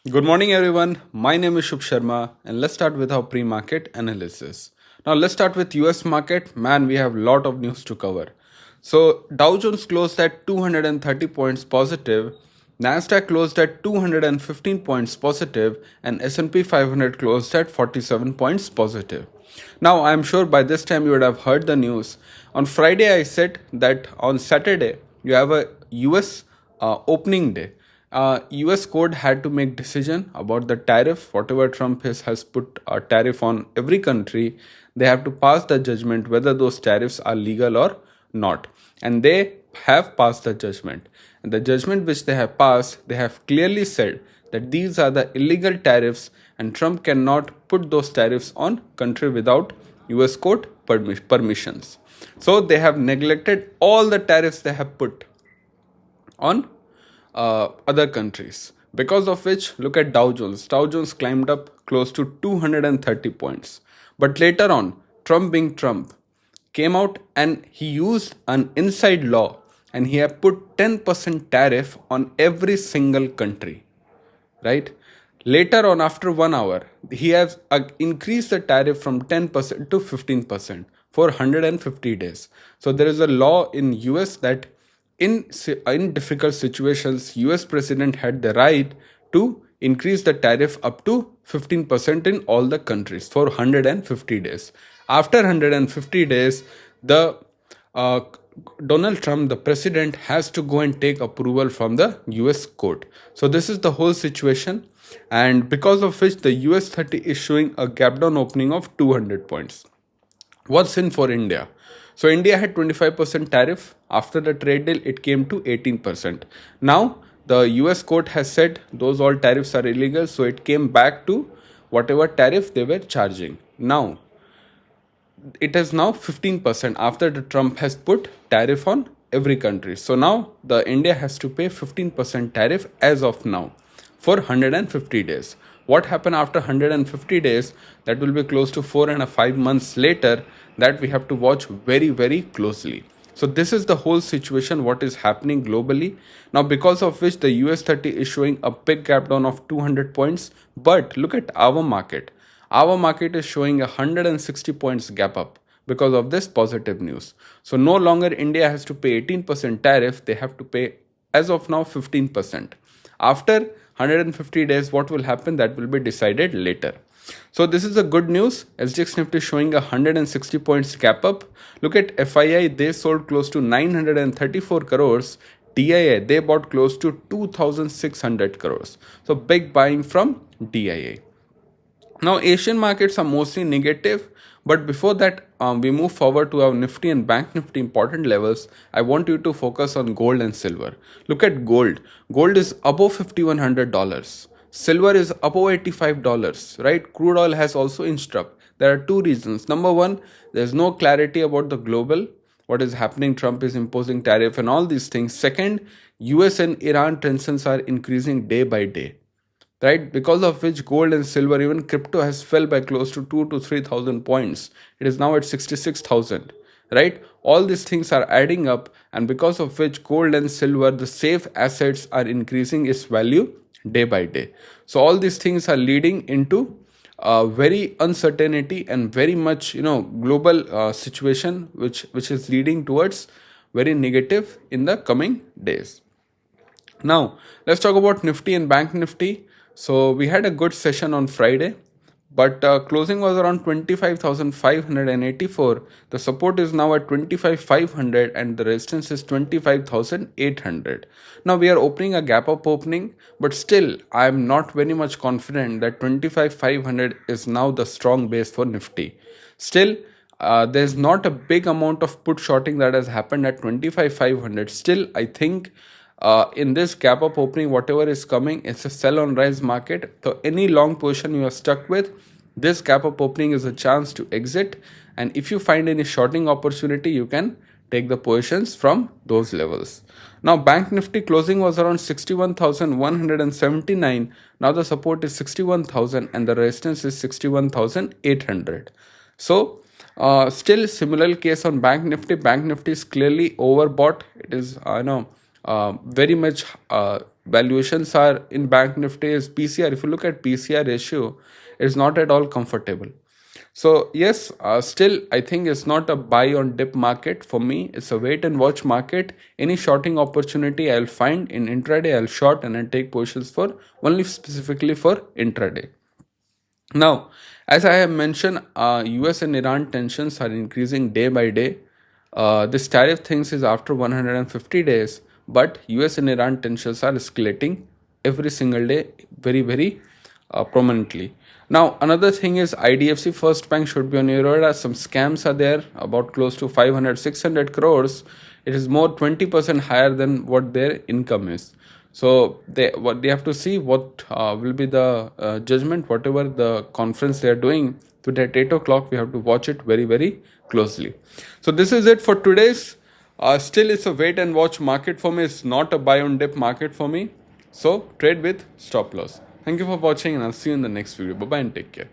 Good morning, everyone. My name is Shubh Sharma, and let's start with our pre-market analysis. Now, let's start with US market. Man, we have a lot of news to cover. So, Dow Jones closed at 230 points positive, Nasdaq closed at 215 points positive, and S&P 500 closed at 47 points positive. Now, I'm sure by this time you would have heard the news. On Friday, I said that on Saturday you have a US opening day. US court had to make decision about the tariff. Whatever Trump has put a tariff on every country, they have to pass the judgment whether those tariffs are legal or not. And they have passed the judgment. And the judgment which they have passed, they have clearly said that these are the illegal tariffs and Trump cannot put those tariffs on country without US court permissions. So they have neglected all the tariffs they have put on other countries. Because of which, look at Dow Jones. Dow Jones climbed up close to 230 points. But later on, Trump being Trump, came out and he used an inside law and he had put 10% tariff on every single country. Right? Later on, after 1 hour, he has increased the tariff from 10% to 15% for 150 days. So there is a law in US that in difficult situations, US president had the right to increase the tariff up to 15% in all the countries for 150 days. After 150 days, the Donald Trump, the president, has to go and take approval from the US court. So this is the whole situation, and because of which the US 30 is showing a gap down opening of 200 points. What's in for India? So India had 25% tariff. After the trade deal, it came to 18%. Now the US court has said those all tariffs are illegal, so it came back to whatever tariff they were charging. Now it is now 15% after the Trump has put tariff on every country. So now the India has to pay 15% tariff as of now for 150 days. What happened after 150 days? That will be close to 4.5 months later. That we have to watch very, very closely. So this is the whole situation, what is happening globally. Now, because of which the US 30 is showing a big gap down of 200 points. But look at our market. Our market is showing 160 points gap up because of this positive news. So no longer India has to pay 18% tariff. They have to pay, as of now, 15%. After 150 days, what will happen? That will be decided later. So this is a good news. SGX Nifty showing 160 points gap up. Look at FII, they sold close to 934 crores. DIA, they bought close to 2,600 crores. So big buying from DIA. Now Asian markets are mostly negative, but before that we move forward to our Nifty and Bank Nifty important levels. I want you to focus on gold and silver. Look at gold. Gold is above $5,100. Silver is above $85, right? Crude oil has also inched up. There are two reasons. Number one, there's no clarity about the global, what is happening. Trump is imposing tariff and all these things. Second, US and Iran tensions are increasing day by day, right? Because of which gold and silver, even crypto, has fell by close to 2 to 3,000 points. It is now at 66,000, right? All these things are adding up, and because of which gold and silver, the safe assets, are increasing its value day by day. So all these things are leading into very uncertainty and very much global situation which is leading towards very negative in the coming days. Now let's talk about Nifty and Bank Nifty. So we had a good session on Friday, but closing was around 25,584. The support is now at 25,500 and the resistance is 25,800. Now we are opening a gap up opening, but still I am not very much confident that 25,500 is now the strong base for Nifty. Still, there's not a big amount of put shorting that has happened at 25,500. Still, I think in this gap up opening, whatever is coming, it's a sell on rise market. So any long position you are stuck with, this gap up opening is a chance to exit. And if you find any shorting opportunity, you can take the positions from those levels. Now Bank Nifty closing was around 61,179. Now the support is 61,000 and the resistance is 61,800. So still similar case on Bank Nifty. Bank Nifty is clearly overbought. It is very much valuations are in bank nifty is PCR. If you look at PCR ratio, it's not at all comfortable. So yes, still I think it's not a buy on dip market for me. It's a wait and watch market. Any shorting opportunity I'll find in intraday, I'll short and I'll take positions for only specifically for intraday. Now, as I have mentioned, US and Iran tensions are increasing day by day. This tariff things is after 150 days, but US and Iran tensions are escalating every single day very, very prominently. Now, another thing is IDFC First Bank should be on your radar. Some scams are there about close to 500, 600 crores. It is more 20% higher than what their income is. So they have to see what will be the judgment, whatever the conference they are doing today at 8 o'clock. We have to watch it very, very closely. So this is it for today's. Still, it's a wait and watch market for me. It's not a buy on dip market for me. So trade with stop loss. Thank you for watching and I'll see you in the next video. Bye bye and take care.